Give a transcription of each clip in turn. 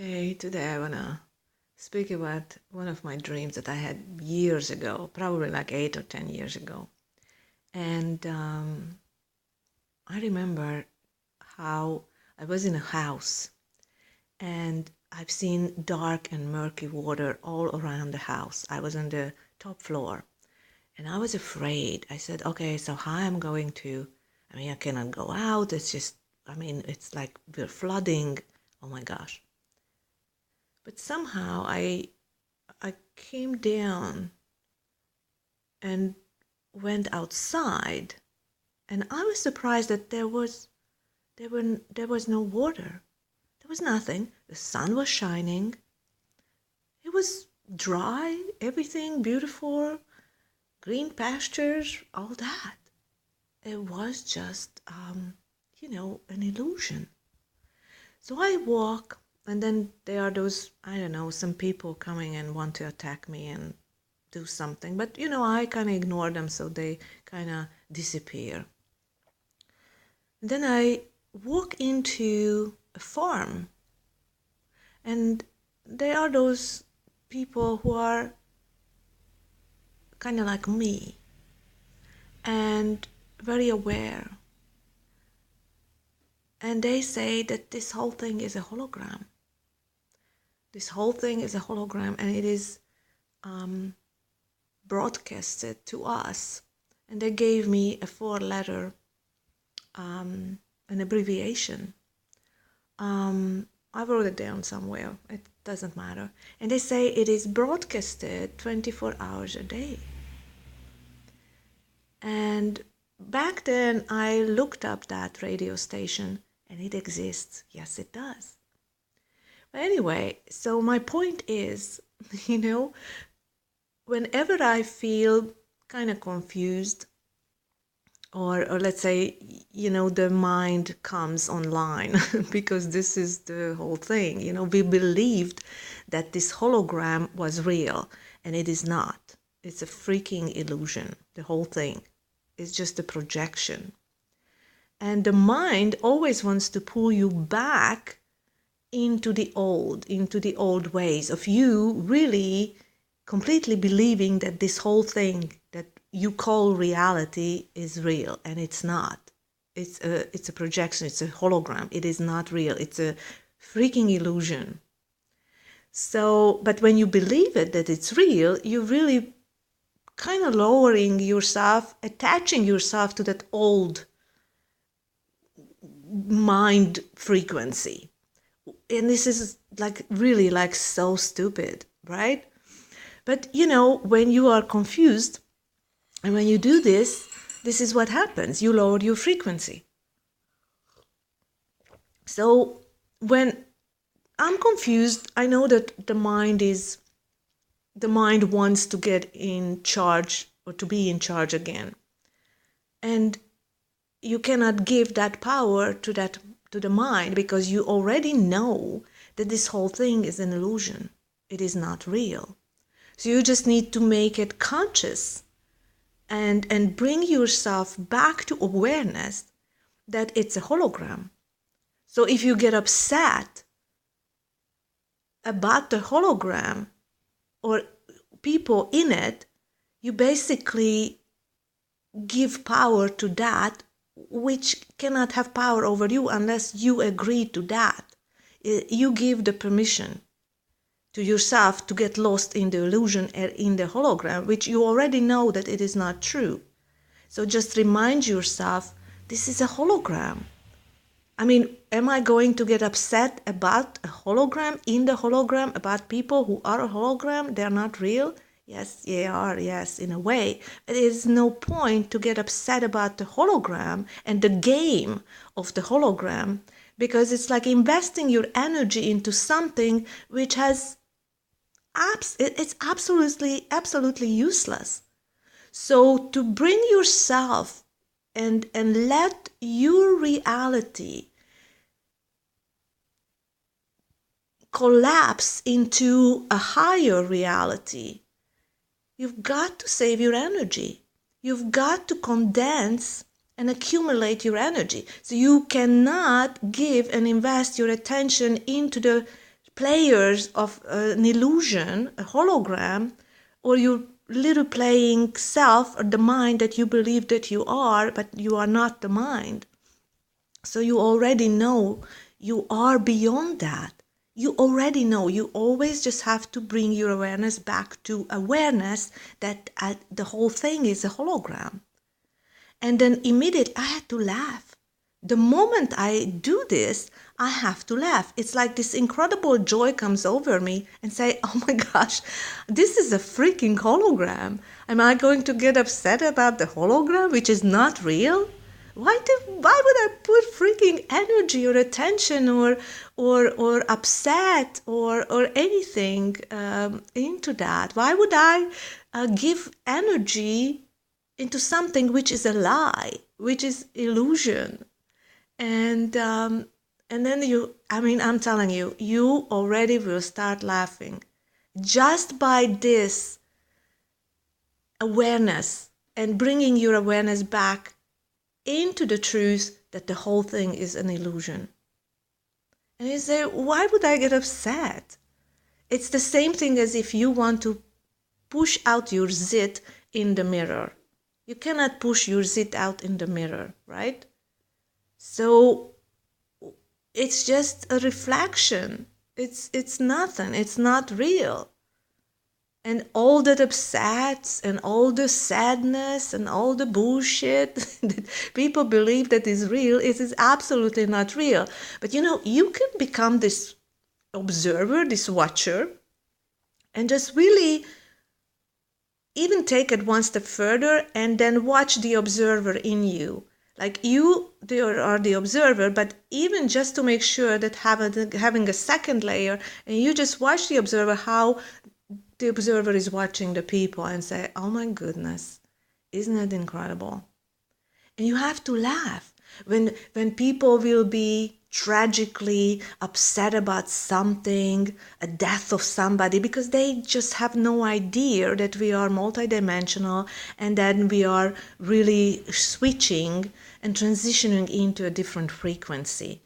Hey, today I wanna speak about one of my dreams that I had years ago, probably like 8 or 10 years ago. And I remember how I was in a house and I've seen dark and murky water all around the house. I was on the top floor and I was afraid. I said, okay, so how am I going to, I cannot go out. It's just, it's like we're flooding. Oh my gosh. But somehow I came down and went outside, and I was surprised that there was no water. There was nothing. The sun was shining. It was dry, everything beautiful, green pastures, all that. It was just an illusion. So I walk, and then there are those, I don't know, some people coming and want to attack me and do something. But, I kind of ignore them, so they kind of disappear. And then I walk into a farm, and there are those people who are kind of like me and very aware. And they say that this whole thing is a hologram. This whole thing is a hologram, and it is broadcasted to us. And they gave me a 4-letter, an abbreviation. I wrote it down somewhere. It doesn't matter. And they say it is broadcasted 24 hours a day. And back then I looked up that radio station, and it exists. Yes, it does. But anyway, so my point is, whenever I feel kind of confused, or let's say, the mind comes online, because this is the whole thing, we believed that this hologram was real, and it is not. It's a freaking illusion. The whole thing is just a projection. And the mind always wants to pull you back into the old ways of you really completely believing that this whole thing that you call reality is real, and it's not. It's a projection, it's a hologram. It is not real. It's a freaking illusion. So, but when you believe it, that it's real, you're really kind of lowering yourself, attaching yourself to that old mind frequency. And this is really so stupid, right? But when you are confused and when you do this is what happens. You lower your frequency. So when I'm confused, I know that the mind wants to get in charge, or to be in charge again. And you cannot give that power to the mind, because you already know that this whole thing is an illusion. It is not real. So you just need to make it conscious and bring yourself back to awareness that it's a hologram. So if you get upset about the hologram or people in it, you basically give power to that which cannot have power over you unless you agree to that. You give the permission to yourself to get lost in the illusion, in the hologram, which you already know that it is not true. So just remind yourself, this is a hologram. Am I going to get upset about a hologram, in the hologram, about people who are a hologram? They're not real? Yes, they are, yes, in a way. But there is no point to get upset about the hologram and the game of the hologram, because it's like investing your energy into something which it's absolutely useless. So to bring yourself and let your reality collapse into a higher reality, you've got to save your energy. You've got to condense and accumulate your energy. So you cannot give and invest your attention into the players of an illusion, a hologram, or your little playing self or the mind that you believe that you are, but you are not the mind. So you already know you are beyond that. You already know. You always just have to bring your awareness back to awareness that the whole thing is a hologram. And then immediately I had to laugh. The moment I do this, I have to laugh. It's like this incredible joy comes over me and say, oh my gosh, this is a freaking hologram. Am I going to get upset about the hologram, which is not real? Why would I put freaking energy or attention or upset or anything into that? Why would I give energy into something which is a lie, which is illusion? And then I'm telling you, you already will start laughing just by this awareness and bringing your awareness back into the truth that the whole thing is an illusion. And you say, why would I get upset? It's the same thing as if you want to push out your zit in the mirror. You cannot push your zit out in the mirror, right? So it's just a reflection. It's nothing. It's not real. And all that upsets and all the sadness and all the bullshit that people believe that is real is absolutely not real. But you can become this observer, this watcher, and just really even take it one step further and then watch the observer in you. Like you are the observer, but even just to make sure that having a second layer, and you just watch the observer, how the observer is watching the people and say, oh my goodness, isn't it incredible? And you have to laugh when people will be tragically upset about something, a death of somebody, because they just have no idea that we are multidimensional and then we are really switching and transitioning into a different frequency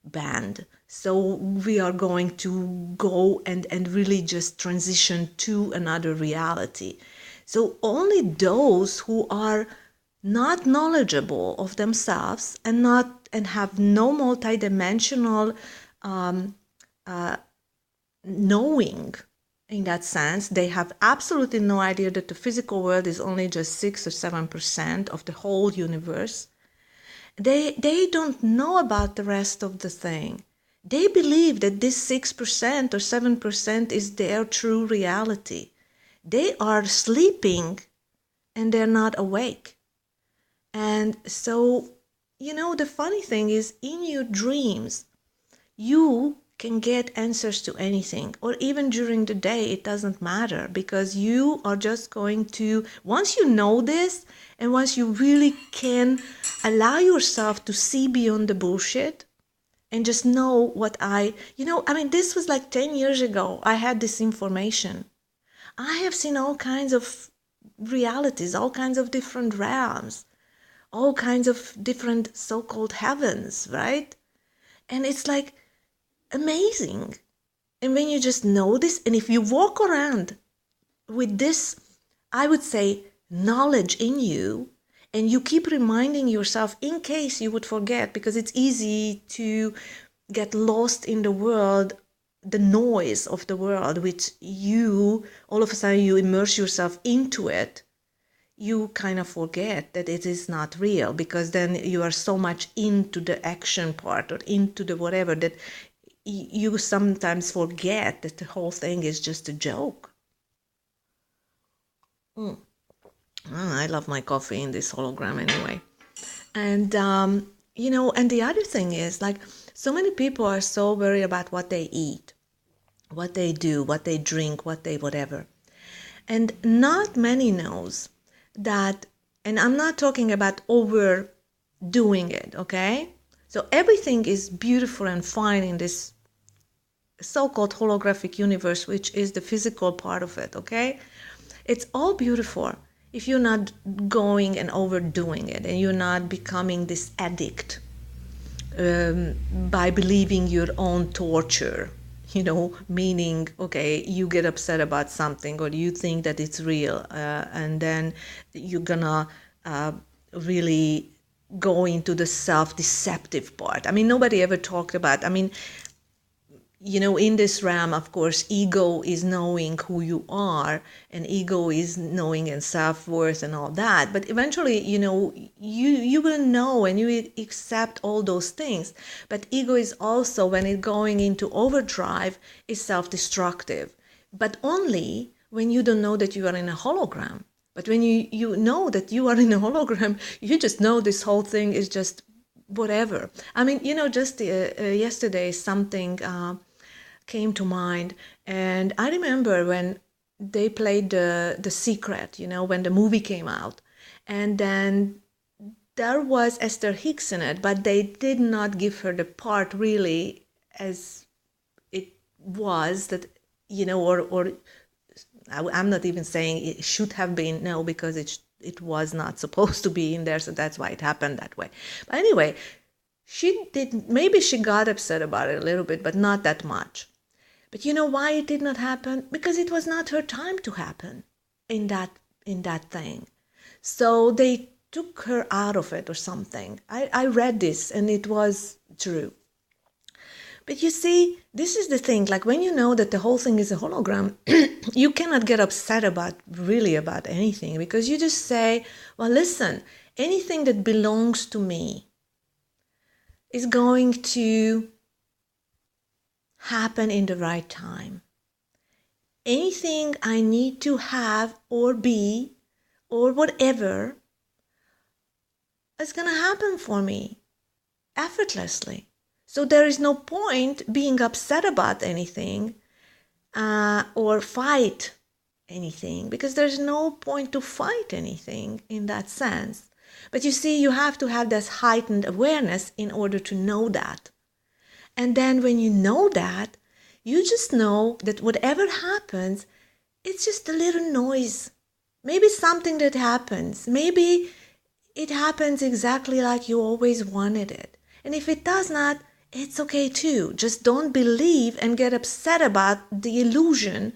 band. So we are going to go and really just transition to another reality. So only those who are not knowledgeable of themselves and have no multidimensional knowing, in that sense, they have absolutely no idea that the physical world is only just 6 or 7% of the whole universe. They don't know about the rest of the thing. They believe that this 6% or 7% is their true reality. They are sleeping and they're not awake. And so, the funny thing is, in your dreams, you can get answers to anything, or even during the day, it doesn't matter, because you are just going to, once you know this, and once you really can allow yourself to see beyond the bullshit, and just know this was like 10 years ago. I had this information. I have seen all kinds of realities, all kinds of different realms, all kinds of different so-called heavens, right? And it's like amazing. And when you just know this, and if you walk around with this, I would say, knowledge in you, and you keep reminding yourself in case you would forget, because it's easy to get lost in the world, the noise of the world, which all of a sudden you immerse yourself into it, you kind of forget that it is not real, because then you are so much into the action part or into the whatever that you sometimes forget that the whole thing is just a joke. I love my coffee in this hologram anyway. And, and the other thing is, like, so many people are so worried about what they eat, what they do, what they drink, what they whatever. And not many knows that, and I'm not talking about overdoing it, okay? So everything is beautiful and fine in this so-called holographic universe, which is the physical part of it, okay? It's all beautiful if you're not going and overdoing it, and you're not becoming this addict by believing your own torture meaning, okay, you get upset about something or you think that it's real, and then you're gonna really go into the self-deceptive part. I mean, nobody ever talked about, in this realm, of course, ego is knowing who you are, and ego is knowing and self-worth and all that. But eventually, you will know and you will accept all those things. But ego is also, when it's going into overdrive, is self-destructive. But only when you don't know that you are in a hologram. But when you know that you are in a hologram, you just know this whole thing is just whatever. I mean, just yesterday something came to mind, and I remember when they played the Secret, when the movie came out, and then there was Esther Hicks in it, but they did not give her the part really as it was, that or I'm not even saying it should have been, no, because it was not supposed to be in there, so that's why it happened that way. But anyway, maybe she got upset about it a little bit, but not that much. But you know why it did not happen? Because it was not her time to happen in that thing. So they took her out of it or something. I read this and it was true. But you see, this is the thing, like when you know that the whole thing is a hologram, you cannot get upset about anything, because you just say, well, listen, anything that belongs to me is going to happen in the right time. Anything I need to have or be or whatever is going to happen for me effortlessly. So there is no point being upset about anything or fight anything, because there's no point to fight anything in that sense. But you see, you have to have this heightened awareness in order to know that. And then when you know that, you just know that whatever happens, it's just a little noise. Maybe something that happens. Maybe it happens exactly like you always wanted it. And if it does not, it's okay too. Just don't believe and get upset about the illusion,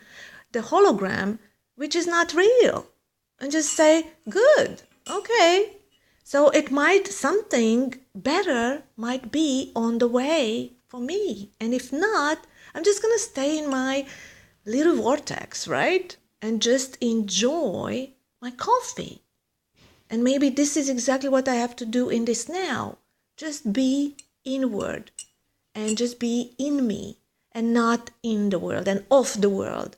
the hologram, which is not real. And just say, good, okay. So something better might be on the way for me. And if not, I'm just going to stay in my little vortex, right? And just enjoy my coffee. And maybe this is exactly what I have to do in this now. Just be inward and just be in me and not in the world and of the world.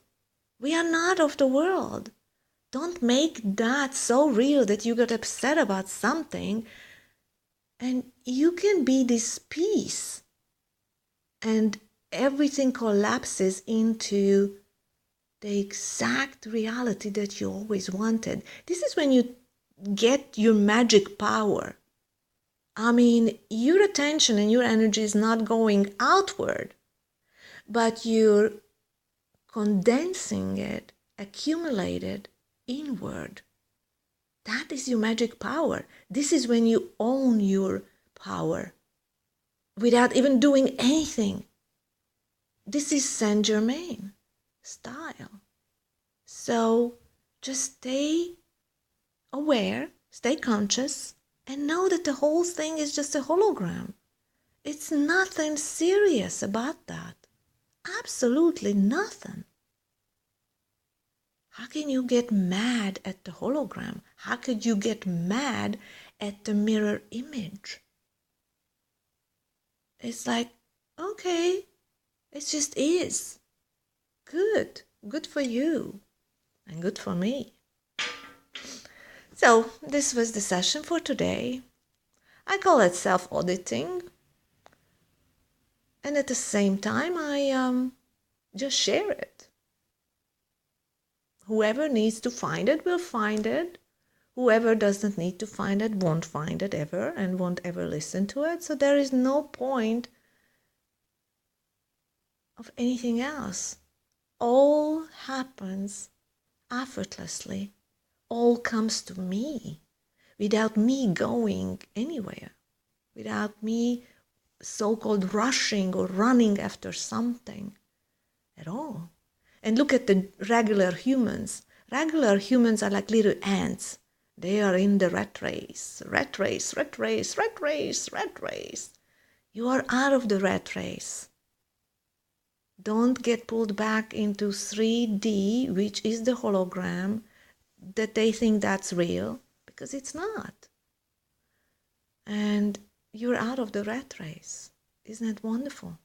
We are not of the world. Don't make that so real that you get upset about something, and you can be this peace and everything collapses into the exact reality that you always wanted. This is when you get your magic power. I mean, your attention and your energy is not going outward, but you're condensing it, accumulated inward. That is your magic power. This is when you own your power without even doing anything. This is Saint Germain style. So just stay aware, stay conscious, and know that the whole thing is just a hologram. It's nothing serious about that. Absolutely nothing. How can you get mad at the hologram? How could you get mad at the mirror image? It's like, okay, it just is. Good. Good for you. And good for me. So, this was the session for today. I call it self-auditing. And at the same time, I just share it. Whoever needs to find it will find it. Whoever doesn't need to find it won't find it ever and won't ever listen to it. So there is no point of anything else. All happens effortlessly. All comes to me without me going anywhere, without me so-called rushing or running after something. And look at the regular humans. Regular humans are like little ants. They are in the rat race, rat race, rat race, rat race, rat race. You are out of the rat race. Don't get pulled back into 3D, which is the hologram, that they think that's real, because it's not. And you're out of the rat race. Isn't it wonderful?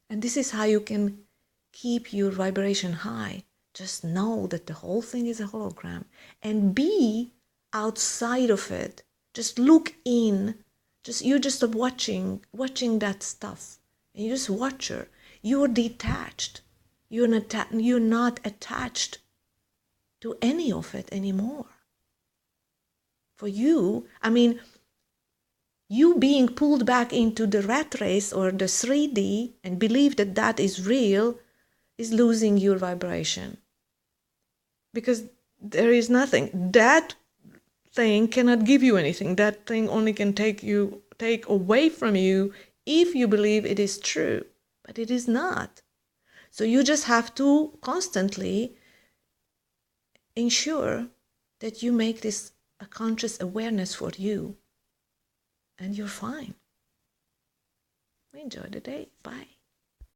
And this is how you can keep your vibration high. Just know that the whole thing is a hologram, and be outside of it. Just look in. You're just watching that stuff, and you just watch her. You're detached. You're not attached to any of it anymore. For you, I mean, you being pulled back into the rat race or the 3D and believe that that is real is losing your vibration. Because there is nothing. That thing cannot give you anything. That thing only can take away from you if you believe it is true. But it is not. So you just have to constantly ensure that you make this a conscious awareness for you. And you're fine. Enjoy the day. Bye.